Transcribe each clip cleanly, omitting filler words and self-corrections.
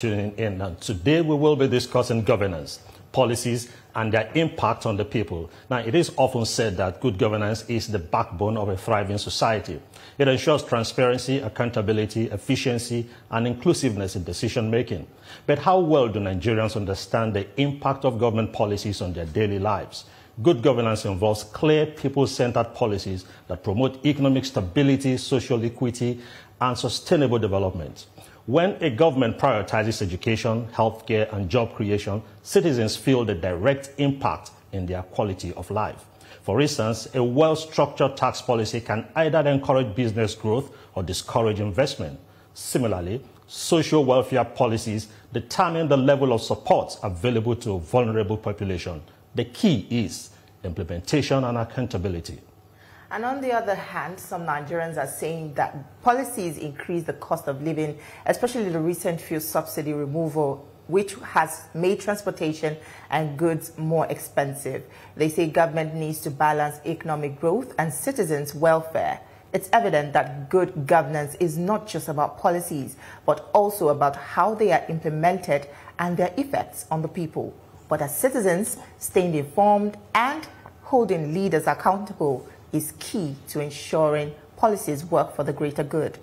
Tuning in, and today we will be discussing governance, policies, and their impact on the people. Now, it is often said that good governance is the backbone of a thriving society. It ensures transparency, accountability, efficiency, and inclusiveness in decision-making. But how well do Nigerians understand the impact of government policies on their daily lives? Good governance involves clear, people-centered policies that promote economic stability, social equity, and sustainable development. When a government prioritizes education, healthcare, and job creation, citizens feel the direct impact in their quality of life. For instance, a well-structured tax policy can either encourage business growth or discourage investment. Similarly, social welfare policies determine the level of support available to a vulnerable population. The key is implementation and accountability. And on the other hand, some Nigerians are saying that policies increase the cost of living, especially the recent fuel subsidy removal, which has made transportation and goods more expensive. They say government needs to balance economic growth and citizens' welfare. It's evident that good governance is not just about policies, but also about how they are implemented and their effects on the people. But as citizens, staying informed and holding leaders accountable is key to ensuring policies work for the greater good.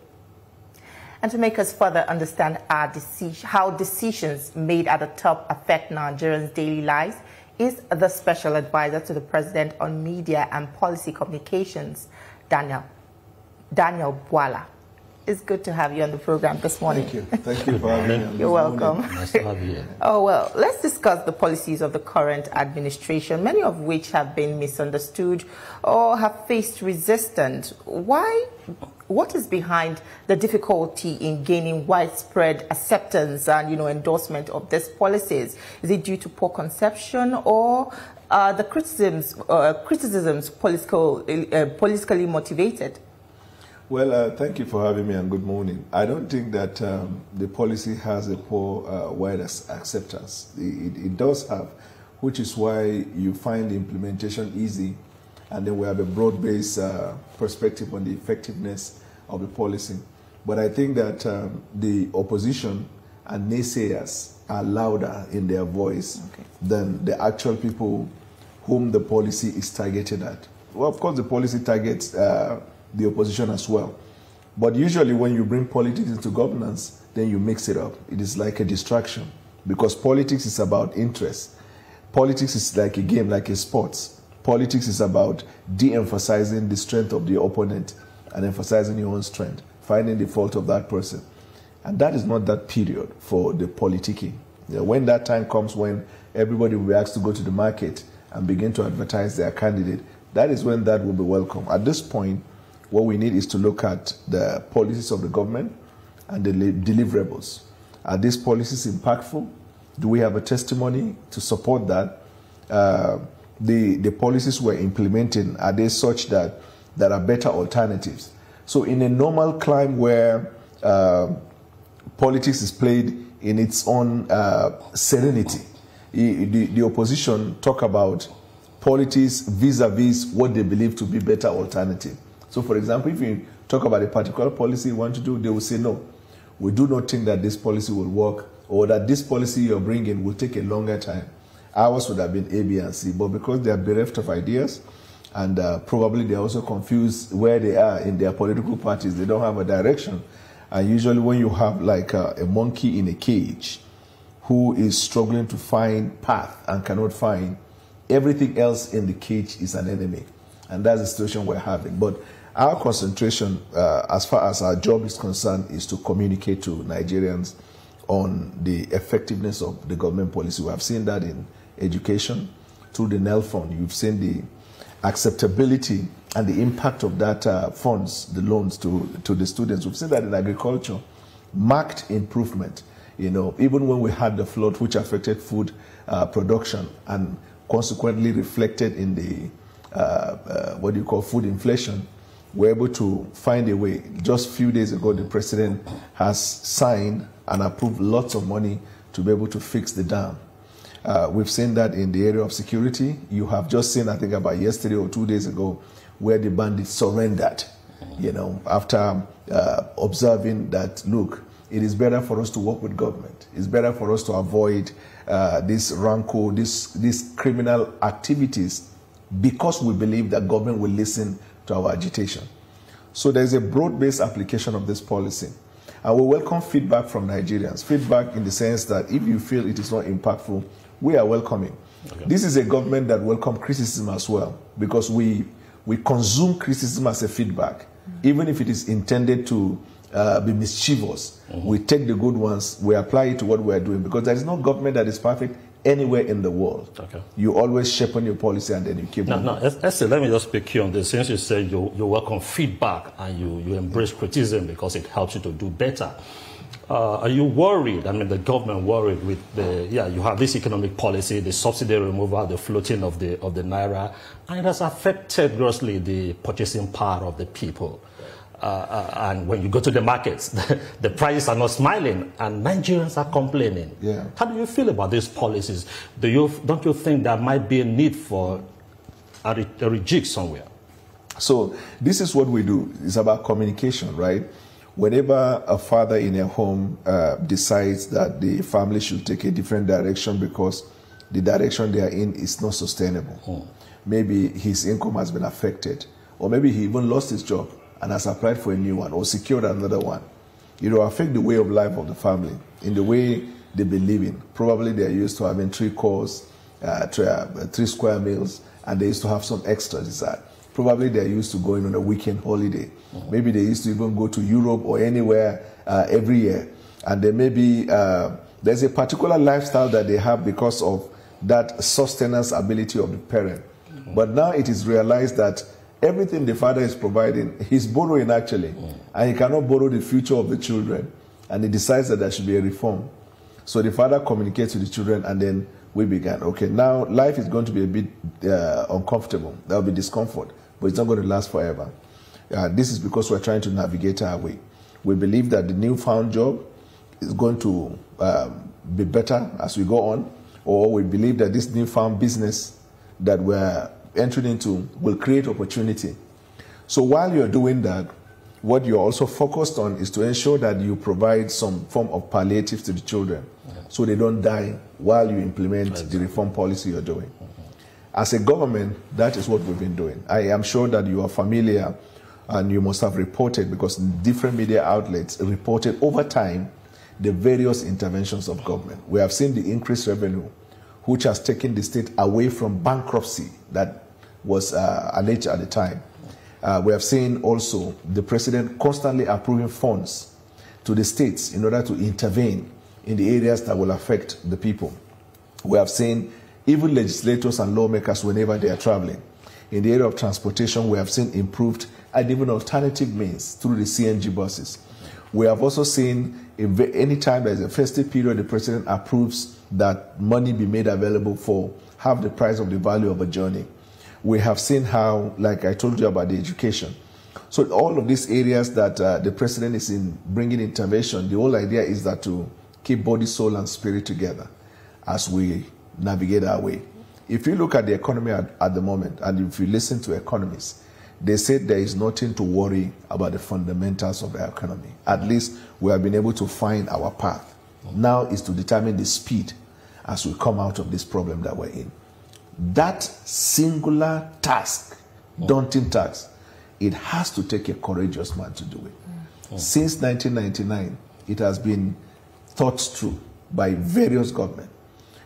And to make us further understand how decisions made at the top affect Nigerians' daily lives is the Special Advisor to the President on Media and Policy Communications, Daniel Bwala. It's good to have you on the program this morning. Thank you. Thank you for having me. You're welcome. Nice to have you here. Oh, well, let's discuss the policies of the current administration, many of which have been misunderstood or have faced resistance. What is behind the difficulty in gaining widespread acceptance and, endorsement of these policies? Is it due to poor conception or the criticisms politically motivated? Well, thank you for having me and good morning. I don't think that the policy has a poor wide acceptance. It does have, which is why you find the implementation easy, and then we have a broad-based perspective on the effectiveness of the policy. But I think that the opposition and naysayers are louder in their voice than the actual people whom the policy is targeted at. Well, of course, the policy targets the opposition as well. But usually when you bring politics into governance, then you mix it up. It is like a distraction because politics is about interest. Politics is like a game, like a sports. Politics is about de-emphasizing the strength of the opponent and emphasizing your own strength, finding the fault of that person. And that is not that period for the politicking. When that time comes, when everybody will be asked to go to the market and begin to advertise their candidate, that is when that will be welcome. At this point, what we need is to look at the policies of the government and the deliverables. Are these policies impactful? Do we have a testimony to support that? The policies we're implementing, are they such that there are better alternatives? So in a normal climate where politics is played in its own serenity, the opposition talk about politics vis-a-vis what they believe to be better alternative. So, for example, if you talk about a particular policy you want to do, they will say, no, we do not think that this policy will work or that this policy you're bringing will take a longer time. Ours would have been A, B, and C. But because they are bereft of ideas and probably they're also confused where they are in their political parties, they don't have a direction. And usually when you have like a monkey in a cage who is struggling to find path and cannot find, everything else in the cage is an enemy. And that's the situation we're having. But our concentration, as far as our job is concerned, is to communicate to Nigerians on the effectiveness of the government policy. We have seen that in education, through the NEL fund. You've seen the acceptability and the impact of that funds, the loans to the students. We've seen that in agriculture, marked improvement. Even when we had the flood, which affected food production and consequently reflected in the food inflation, we're able to find a way. Just a few days ago, the president has signed and approved lots of money to be able to fix the dam. We've seen that in the area of security. You have just seen, I think about yesterday or 2 days ago, where the bandits surrendered, after observing that, look, it is better for us to work with government. It's better for us to avoid this rancor, these criminal activities, because we believe that government will listen to our agitation. So there's a broad-based application of this policy. And we welcome feedback from Nigerians. Feedback in the sense that if you feel it is not impactful, we are welcoming. Okay. This is a government that welcomes criticism as well, because we consume criticism as a feedback, even if it is intended to be mischievous. We take the good ones, we apply it to what we are doing, because there is no government that is perfect anywhere in the world. Okay. You always shape on your policy and then you keep moving. Now, Esther, let me just speak here on this. Since you said you welcome feedback and you embrace criticism because it helps you to do better, are you worried? I mean, the government worried with you have this economic policy, the subsidy removal, the floating of the naira, and it has affected grossly the purchasing power of the people. And when you go to the markets, the prices are not smiling, and Nigerians are complaining. Yeah. How do you feel about these policies? Don't you think there might be a need for a rejig somewhere? So this is what we do. It's about communication, right? Whenever a father in a home decides that the family should take a different direction because the direction they are in is not sustainable, maybe his income has been affected, or maybe he even lost his job and has applied for a new one or secured another one, it will affect the way of life of the family, in the way they be living. Probably they are used to having 3 course, 3 square meals, and they used to have some extras inside. Probably they are used to going on a weekend holiday. Maybe they used to even go to Europe or anywhere every year. And then maybe there's a particular lifestyle that they have because of that sustenance ability of the parent. But now it is realized that everything the father is providing, he's borrowing actually. And he cannot borrow the future of the children. And he decides that there should be a reform. So the father communicates to the children, and then we began. Okay, now life is going to be a bit uncomfortable. There will be discomfort, but it's not going to last forever. This is because we're trying to navigate our way. We believe that the newfound job is going to be better as we go on, or we believe that this newfound business that we're entering into will create opportunity. So while you're doing that, what you're also focused on is to ensure that you provide some form of palliative to the children, so they don't die while you implement the reform policy you're doing. As a government, that is what we've been doing. I am sure that you are familiar, and you must have reported, because different media outlets reported over time the various interventions of government. We have seen the increased revenue, which has taken the state away from bankruptcy that was alleged at the time. We have seen also the president constantly approving funds to the states in order to intervene in the areas that will affect the people. We have seen even legislators and lawmakers, whenever they are traveling. In the area of transportation, we have seen improved and even alternative means through the CNG buses. We have also seen, any time there is a festive period, the president approves that money be made available for half the price of the value of a journey. We have seen how, like I told you about the education. So all of these areas that the president is in bringing intervention, the whole idea is that to keep body, soul, and spirit together as we navigate our way. If you look at the economy at the moment, and if you listen to economists, they said there is nothing to worry about the fundamentals of the economy. At least we have been able to find our path. Now is to determine the speed as we come out of this problem that we're in. That singular task, daunting task, it has to take a courageous man to do it. Since 1999, it has been thought through by various governments.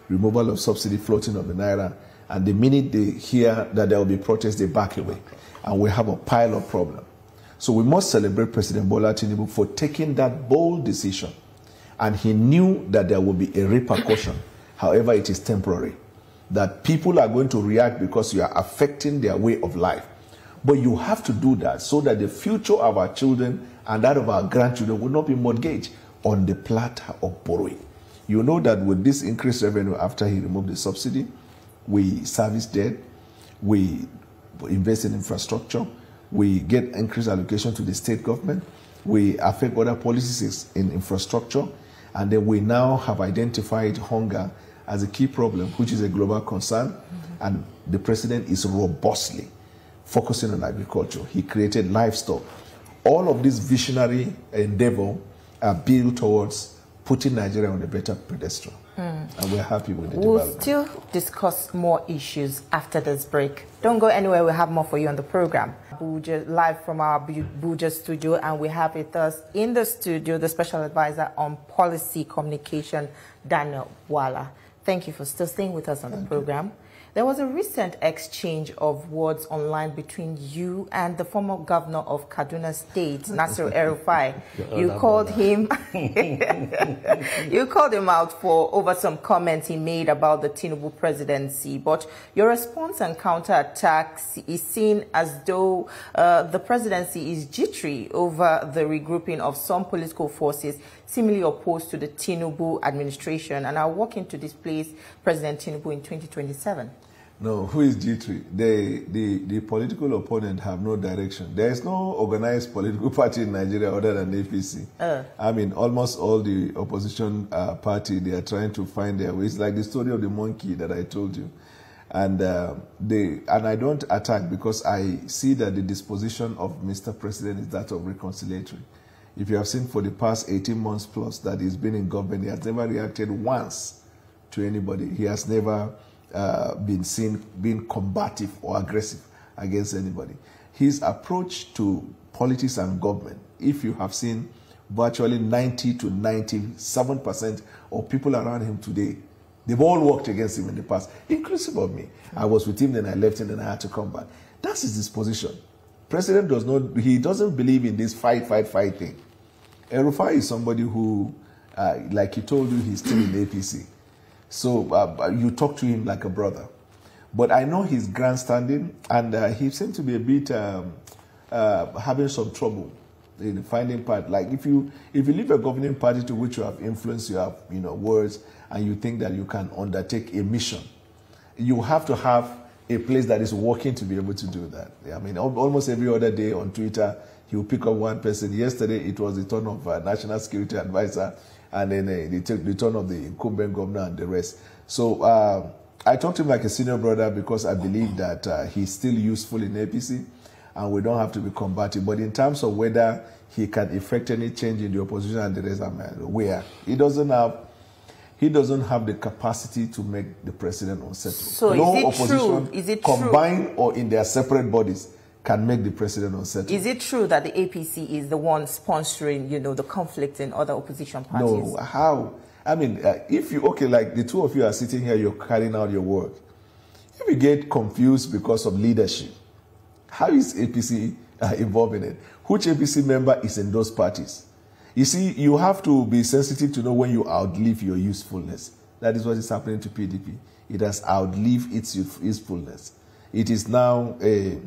Removal of subsidy, floating of the naira, and the minute they hear that there will be protests, they back away. And we have a pile of problems. So we must celebrate President Bwala Tinubu for taking that bold decision. And he knew that there will be a repercussion, however it is temporary. That people are going to react because you are affecting their way of life. But you have to do that so that the future of our children and that of our grandchildren will not be mortgaged on the platter of borrowing. You know that with this increased revenue after he removed the subsidy, we service debt, we invest in infrastructure, we get increased allocation to the state government, we affect other policies in infrastructure, and then we now have identified hunger as a key problem, which is a global concern, and the president is robustly focusing on agriculture. He created livestock. All of this visionary endeavor bill towards putting Nigeria on a better pedestal. And we're happy with the development. We'll still discuss more issues after this break. Don't go anywhere. We'll have more for you on the program. Live from our Abuja studio, and we have with us in the studio the Special Advisor on Policy Communication, Daniel Bwala. Thank you for still staying with us on the program. There was a recent exchange of words online between you and the former governor of Kaduna State, Nasir El-Rufai. You called him you called him out for over some comments he made about the Tinubu presidency, but your response and counterattacks is seen as though the presidency is jittery over the regrouping of some political forces seemingly opposed to the Tinubu administration and are working to displace President Tinubu in 2027. No, who is G3? The political opponent have no direction. There is no organized political party in Nigeria other than the APC. I mean, almost all the opposition party, they are trying to find their ways. Like the story of the monkey that I told you. And I don't attack because I see that the disposition of Mr. President is that of reconciliatory. If you have seen for the past 18 months plus that he's been in government, he has never reacted once to anybody. He has never been seen being combative or aggressive against anybody. His approach to politics and government, if you have seen virtually 90 to 97% of people around him today, they've all worked against him in the past, inclusive of me. I was with him, then I left him, then I had to come back. That's his disposition. President does not, he doesn't believe in this fight thing. El-Rufai is somebody who, like he told you, he's still in APC. So you talk to him like a brother. But I know he's grandstanding, and he seems to be a bit having some trouble in finding part. Like if you leave a governing party to which you have influence, you have words, and you think that you can undertake a mission, you have to have a place that is working to be able to do that. I mean, almost every other day on Twitter, he will pick up one person. Yesterday, it was the turn of National Security Advisor, and then they took the turn of the incumbent governor and the rest. So I talked to him like a senior brother because I believe that he's still useful in APC, and we don't have to be combative. But in terms of whether he can effect any change in the opposition and the rest, I'm aware. He doesn't have the capacity to make the president unsettled. So no is it true? Is it combined or in their separate bodies can make the president unsettled. Is it true that the APC is the one sponsoring, the conflict in other opposition parties? No, how? I mean, if you, like the two of you are sitting here, you're carrying out your work. If you get confused because of leadership, how is APC involved in it? Which APC member is in those parties? You see, you have to be sensitive to know when you outlive your usefulness. That is what is happening to PDP. It has outlived its usefulness. It is now a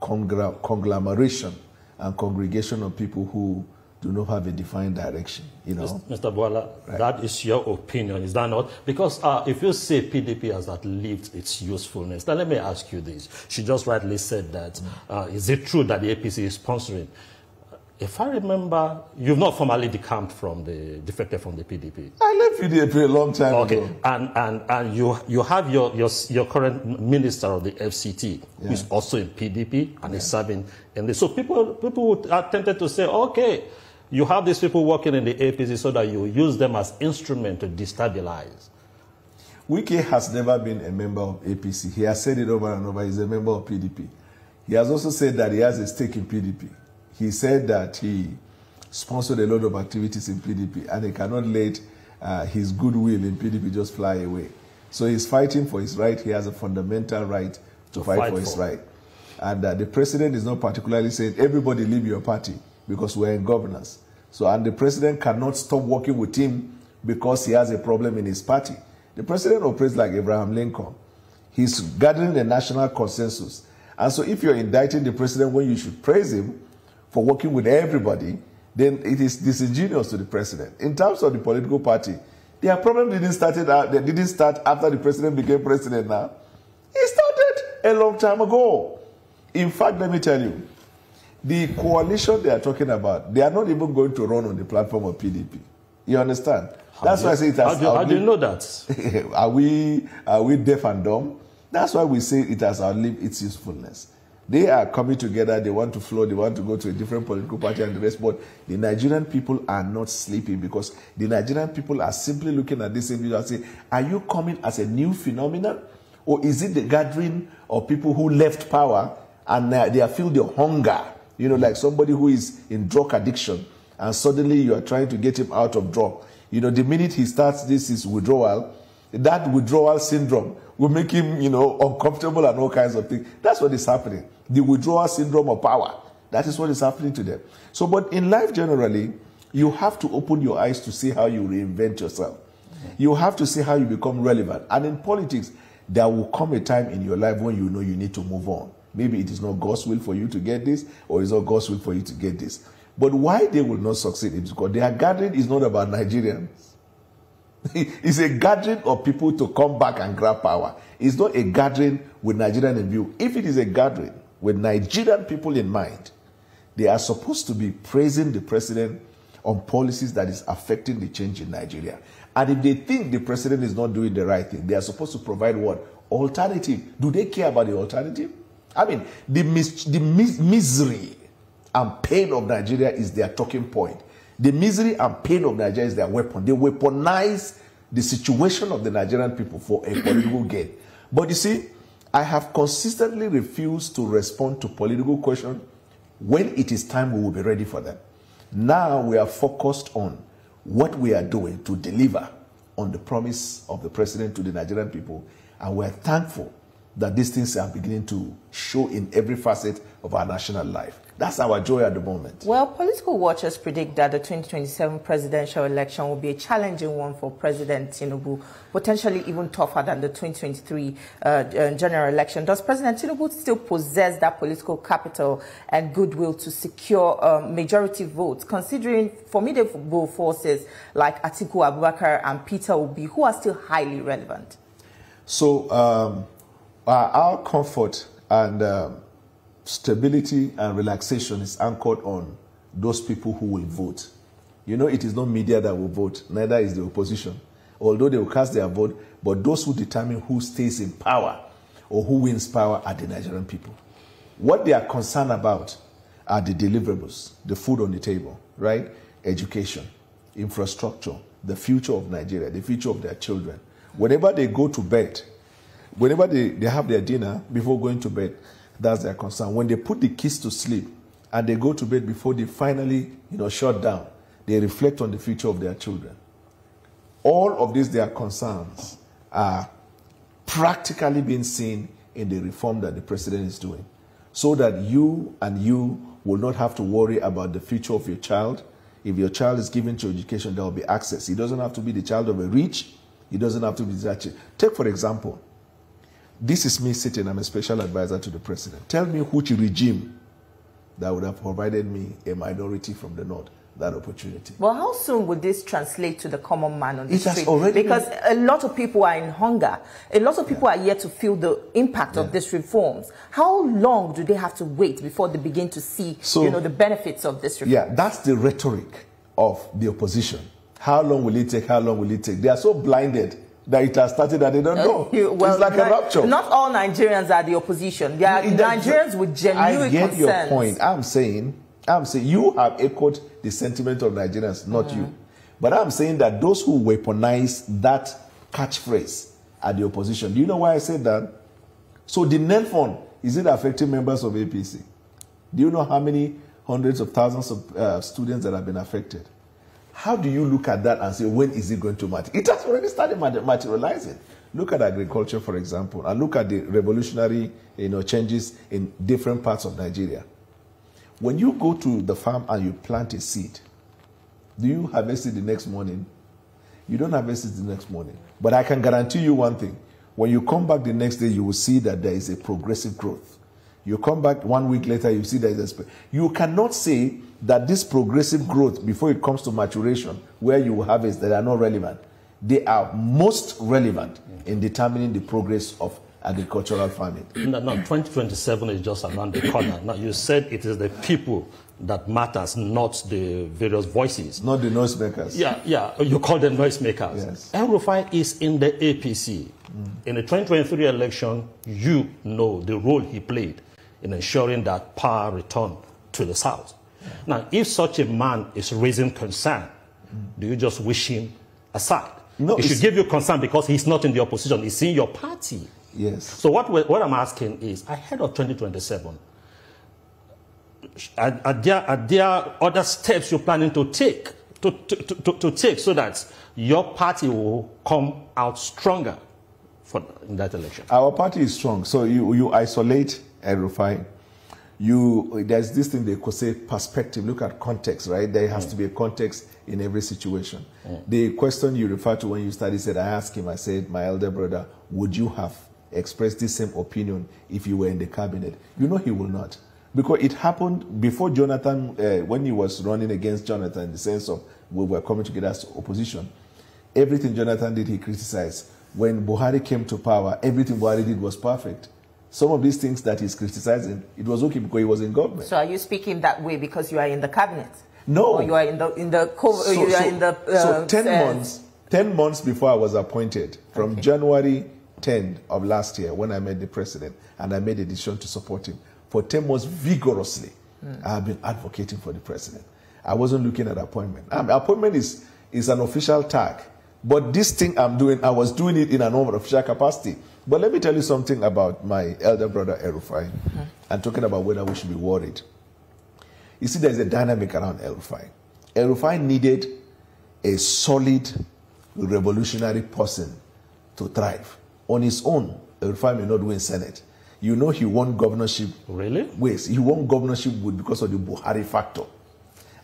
conglomeration and congregation of people who do not have a defined direction. Mr. Bwala, right. That is your opinion, is that not? Because if you say PDP has outlived its usefulness, then let me ask you this. She just rightly said that. Is it true that the APC is sponsoring? If I remember, you've not formally defected from the PDP. I left PDP a long time ago. And you have your current minister of the FCT, who is also in PDP and is serving in this. So people are tempted to say, okay, you have these people working in the APC so that you use them as instrument to destabilize. Wike has never been a member of APC. He has said it over and over. He's a member of PDP. He has also said that he has a stake in PDP. He said that he sponsored a lot of activities in PDP and he cannot let his goodwill in PDP just fly away. So he's fighting for his right. He has a fundamental right to fight for his right. And the president is not particularly saying, everybody leave your party because we're in governance. So, and the president cannot stop working with him because he has a problem in his party. The president operates like Abraham Lincoln. He's gathering the national consensus. And so if you're indicting the president when you should praise him for working with everybody, then it is disingenuous to the president. In terms of the political party, their problem didn't start after the president became president now. It started a long time ago. In fact, let me tell you, the coalition they are talking about, they are not even going to run on the platform of PDP. You understand? That's why I say it has How do you know that? Are we deaf and dumb? That's why we say it has outlived its usefulness. They are coming together. They want to flow. They want to go to a different political party and the rest. But the Nigerian people are not sleeping, because the Nigerian people are simply looking at this individual and saying, are you coming as a new phenomenon? Or is it the gathering of people who left power and they feel the hunger? You know, like somebody who is in drug addiction and suddenly you are trying to get him out of drug. You know, the minute he starts this withdrawal, that withdrawal syndrome will make him, you know, uncomfortable and all kinds of things. That's what is happening. The withdrawal syndrome of power. That is what is happening to them. So, but in life generally, you have to open your eyes to see how you reinvent yourself. You have to see how you become relevant. And in politics, there will come a time in your life when you know you need to move on. Maybe it is not God's will for you to get this, or it's not God's will for you to get this. But why they will not succeed is because their gathering is not about Nigerians. It's a gathering of people to come back and grab power. It's not a gathering with Nigerian in view. If it is a gathering with Nigerian people in mind, they are supposed to be praising the president on policies that is affecting the change in Nigeria. And if they think the president is not doing the right thing, they are supposed to provide what? Alternative. Do they care about the alternative? I mean, the misery and pain of Nigeria is their talking point. The misery and pain of Nigeria is their weapon. They weaponize the situation of the Nigerian people for a political gain. But you see, I have consistently refused to respond to political questions. When it is time, we will be ready for them. Now we are focused on what we are doing to deliver on the promise of the president to the Nigerian people. And we're thankful that these things are beginning to show in every facet of our national life. That's our joy at the moment. Well, political watchers predict that the 2027 presidential election will be a challenging one for President Tinubu, potentially even tougher than the 2023 general election. Does President Tinubu still possess that political capital and goodwill to secure majority votes, considering formidable forces like Atiku Abubakar and Peter Obi, who are still highly relevant? So our comfort and stability and relaxation is anchored on those people who will vote. You know, it is not media that will vote, neither is the opposition. Although they will cast their vote, but those who determine who stays in power or who wins power are the Nigerian people. What they are concerned about are the deliverables, the food on the table, right? Education, infrastructure, the future of Nigeria, the future of their children. Whenever they go to bed, whenever they have their dinner before going to bed, that's their concern. When they put the kids to sleep and they go to bed before they finally, shut down, they reflect on the future of their children. All of these, their concerns, are practically being seen in the reform that the president is doing, so that you will not have to worry about the future of your child. If your child is given to education, there will be access. He doesn't have to be the child of a rich. He doesn't have to be that. Take, for example, this is me sitting, I'm a special advisor to the president. Tell me which regime that would have provided me, a minority from the north, that opportunity. Well, how soon would this translate to the common man on the street? It has already because a lot of people are in hunger. A lot of people are yet to feel the impact of these reforms. How long do they have to wait before they begin to see, the benefits of this reform? Yeah, that's the rhetoric of the opposition. How long will it take? How long will it take? They are so blinded that it has started that they don't know. Well, it's like a rapture. Not all Nigerians are the opposition. They are Nigerians with genuine concerns. I get your point. I'm saying you have echoed the sentiment of Nigerians, not you. But I'm saying that those who weaponize that catchphrase are the opposition. Do you know why I said that? So the NEL fund, is it affecting members of APC? Do you know how many hundreds of thousands of students that have been affected? How do you look at that and say, when is it going to matter? It has already started materializing. Look at agriculture, for example, and look at the revolutionary changes in different parts of Nigeria. When you go to the farm and you plant a seed, do you harvest it the next morning? You don't harvest it the next morning. But I can guarantee you one thing. When you come back the next day, you will see that there is a progressive growth. You come back 1 week later, you see there is a... You cannot say that this progressive growth, before it comes to maturation, where you will harvest, that are not relevant. They are most relevant in determining the progress of agricultural farming. No, 2027 is just around the corner. Now, you said it is the people that matters, not the various voices. Not the noisemakers. Yeah, you call them noisemakers. Yes. El-Rufai is in the APC. In the 2023 election, you know the role he played in ensuring that power return to the South. Now, if such a man is raising concern, do you just wish him aside? No, he should give you concern because he's not in the opposition. He's in your party. Yes. So what I'm asking is, ahead of 2027, are there other steps you're planning to take so that your party will come out stronger in that election? Our party is strong. So you isolate El-Rufai. There's this thing they could say perspective. Look at context, right? There has to be a context in every situation. The question you referred to when you started said, I asked him, I said, my elder brother, would you have expressed this same opinion if you were in the cabinet? You know he will not. Because it happened before Jonathan, when he was running against Jonathan, in the sense of we were coming together as opposition. Everything Jonathan did, he criticized. When Buhari came to power, everything Buhari did was perfect. Some of these things that he's criticizing, it was okay because he was in government. So are you speaking that way because you are in the cabinet? No. Or you are in the So 10 months before I was appointed, from January 10 of last year, when I met the president, and I made a decision to support him, for 10 months vigorously, I have been advocating for the president. I wasn't looking at appointment. Appointment is an official tag. But this thing I'm doing, I was doing it in an official capacity. But let me tell you something about my elder brother, El-Rufai, and talking about whether we should be worried. You see, there's a dynamic around El-Rufai. El-Rufai needed a solid, revolutionary person to thrive. On his own, El-Rufai may not win Senate. You know he won governorship. Really? Wait, he won governorship because of the Buhari factor.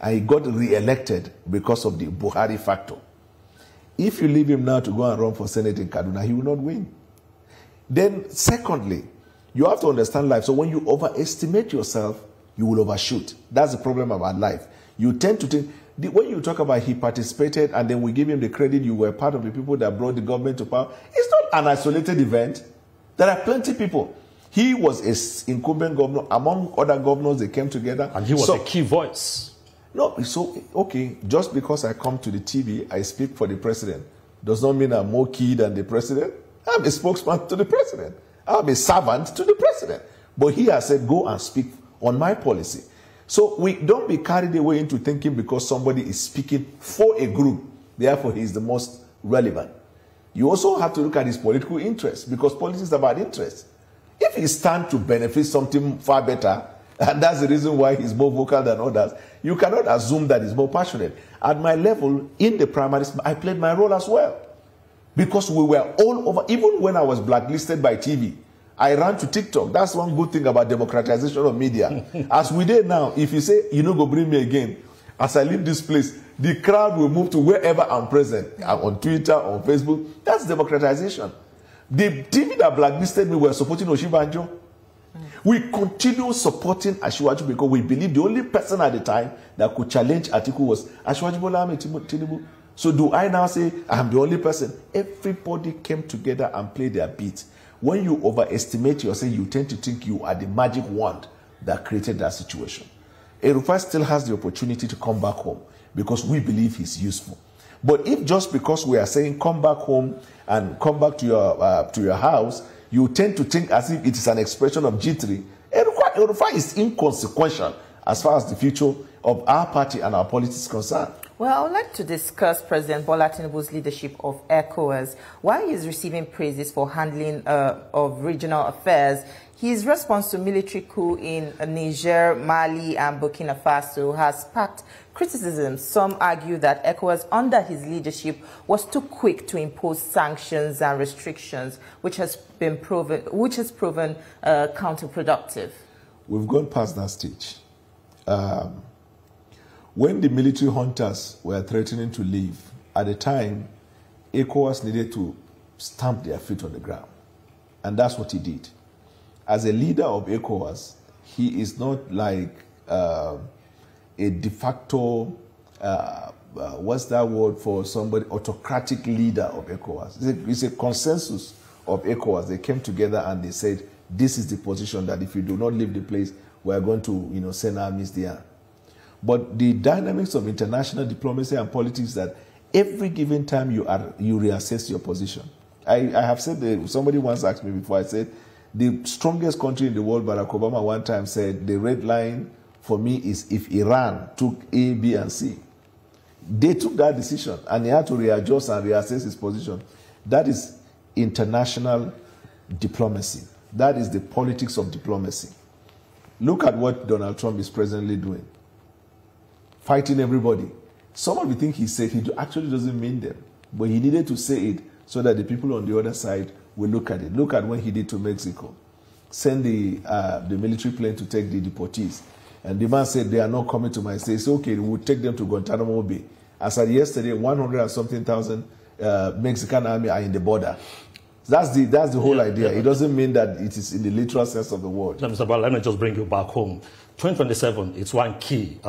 And he got re-elected because of the Buhari factor. If you leave him now to go and run for Senate in Kaduna, he will not win. Then, secondly, you have to understand life. So when you overestimate yourself, you will overshoot. That's the problem about life. You tend to think, when you talk about he participated and then we give him the credit, you were part of the people that brought the government to power. It's not an isolated event. There are plenty of people. He was an incumbent governor. Among other governors, they came together. And he was a key voice. No, so, okay, just because I come to the TV, I speak for the president, does not mean I'm more key than the president. I'm a spokesman to the president. I'm a servant to the president. But he has said, go and speak on my policy. So we don't be carried away into thinking because somebody is speaking for a group, therefore he is the most relevant. You also have to look at his political interests, because politics is about interest. If he stands to benefit something far better, and that's the reason why he's more vocal than others, you cannot assume that he's more passionate. At my level, in the primaries, I played my role as well. Because we were all over, even when I was blacklisted by TV, I ran to TikTok. That's one good thing about democratization of media. As we did now, if you say, you know, go bring me again, as I leave this place, the crowd will move to wherever I'm present. I'm on Twitter, on Facebook. That's democratization. The TV that blacklisted me were supporting Oshibanjo. We continue supporting Asiwaju because we believe the only person at the time that could challenge Atiku was Asiwaju Bola Ahmed Tinubu. So do I now say I'm the only person? Everybody came together and played their beat. When you overestimate yourself, you tend to think you are the magic wand that created that situation. El-Rufai still has the opportunity to come back home because we believe he's useful. But if just because we are saying come back home and come back to your house, you tend to think as if it is an expression of G3. El-Rufai is inconsequential as far as the future of our party and our politics is concerned. Well, I would like to discuss President Bola Tinubu's leadership of ECOWAS. While he is receiving praises for handling of regional affairs, his response to military coup in Niger, Mali, and Burkina Faso has sparked criticism. Some argue that ECOWAS, under his leadership, was too quick to impose sanctions and restrictions, which has proven counterproductive. We've gone past that stage. When the military hunters were threatening to leave, at the time, ECOWAS needed to stamp their feet on the ground. And that's what he did. As a leader of ECOWAS, he is not like a de facto, what's that word for somebody, autocratic leader of ECOWAS. It's a consensus of ECOWAS. They came together and they said, this is the position that if you do not leave the place, we are going to send armies there. But the dynamics of international diplomacy and politics that every given time you reassess your position. I have said that somebody once asked me before, I said, The strongest country in the world, Barack Obama one time said, the red line for me is if Iran took A, B, and C. They took that decision, and he had to readjust and reassess his position. That is international diplomacy. That is the politics of diplomacy. Look at what Donald Trump is presently doing. Fighting everybody. Some of the things he said, he actually doesn't mean them. But he needed to say it so that the people on the other side will look at it. Look at what he did to Mexico. Send the military plane to take the deportees. And the man said, they are not coming to my state. So, okay, we'll take them to Guantanamo Bay. As of yesterday, 100 and something thousand Mexican army are in the border. That's the whole idea. It doesn't mean that it is in the literal sense of the word. Mr. Bwala, let me just bring you back home. 2027 is one key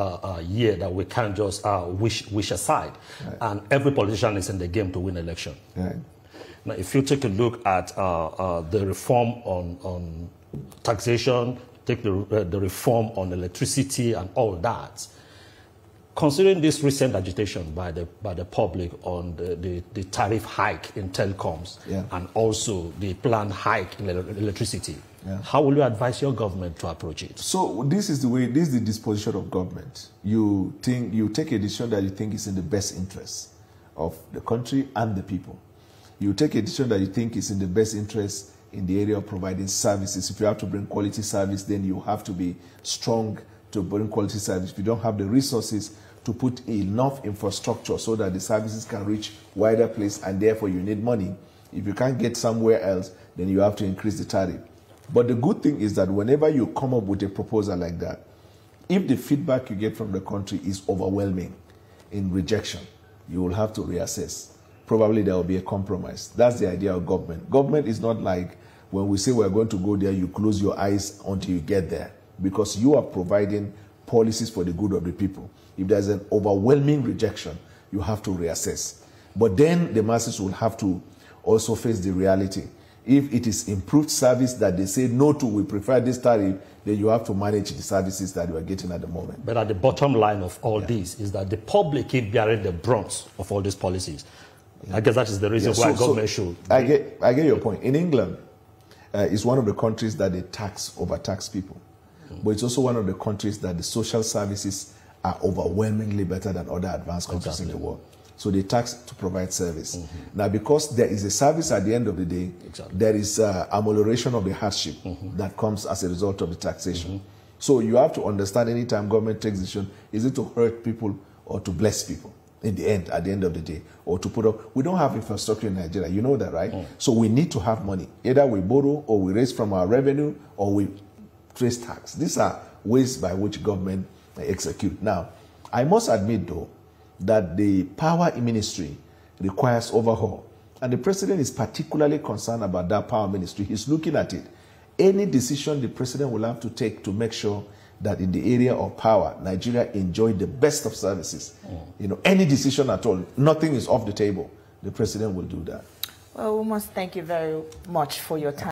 year that we can't just wish aside. Right. And every politician is in the game to win election. Right. Now, if you take a look at the reform on taxation, take the reform on electricity and all that, considering this recent agitation by the public on the tariff hike in telecoms, yeah, and also the planned hike in electricity, yeah, how will you advise your government to approach it? So this is the disposition of government. You take a decision that you think is in the best interest of the country and the people. You take a decision that you think is in the best interest in the area of providing services. If you have to bring quality service, then you have to be strong to bring quality service. If you don't have the resources to put enough infrastructure so that the services can reach wider place, and therefore you need money. If you can't get somewhere else, then you have to increase the tariff. But the good thing is that whenever you come up with a proposal like that, if the feedback you get from the country is overwhelming in rejection, you will have to reassess. Probably there will be a compromise. That's the idea of government. Government is not like when we say we're going to go there, you close your eyes until you get there, because you are providing policies for the good of the people. If there's an overwhelming rejection, you have to reassess. But then the masses will have to also face the reality. If it is improved service that they say no to, we prefer this tariff, then you have to manage the services that you are getting at the moment. But at the bottom line of all this is that the public keep bearing the brunt of all these policies. Yeah. I guess that is the reason why government should. I get your point. In England, it's one of the countries that they overtax people. But it's also one of the countries that the social services are overwhelmingly better than other advanced countries in the world. So they tax to provide service. Now, because there is a service at the end of the day, there is amelioration of the hardship that comes as a result of the taxation. So you have to understand, anytime government takes decision, is it to hurt people or to bless people in the end, at the end of the day, or to put up. We don't have infrastructure in Nigeria. You know that, right? So we need to have money. Either we borrow, or we raise from our revenue, or we trace tax. These are ways by which government execute. Now, I must admit, though, that the power ministry requires overhaul. And the president is particularly concerned about that power ministry. He's looking at it. Any decision the president will have to take to make sure that in the area of power, Nigeria enjoy the best of services. You know, any decision at all, nothing is off the table. The president will do that. Well, we must thank you very much for your time.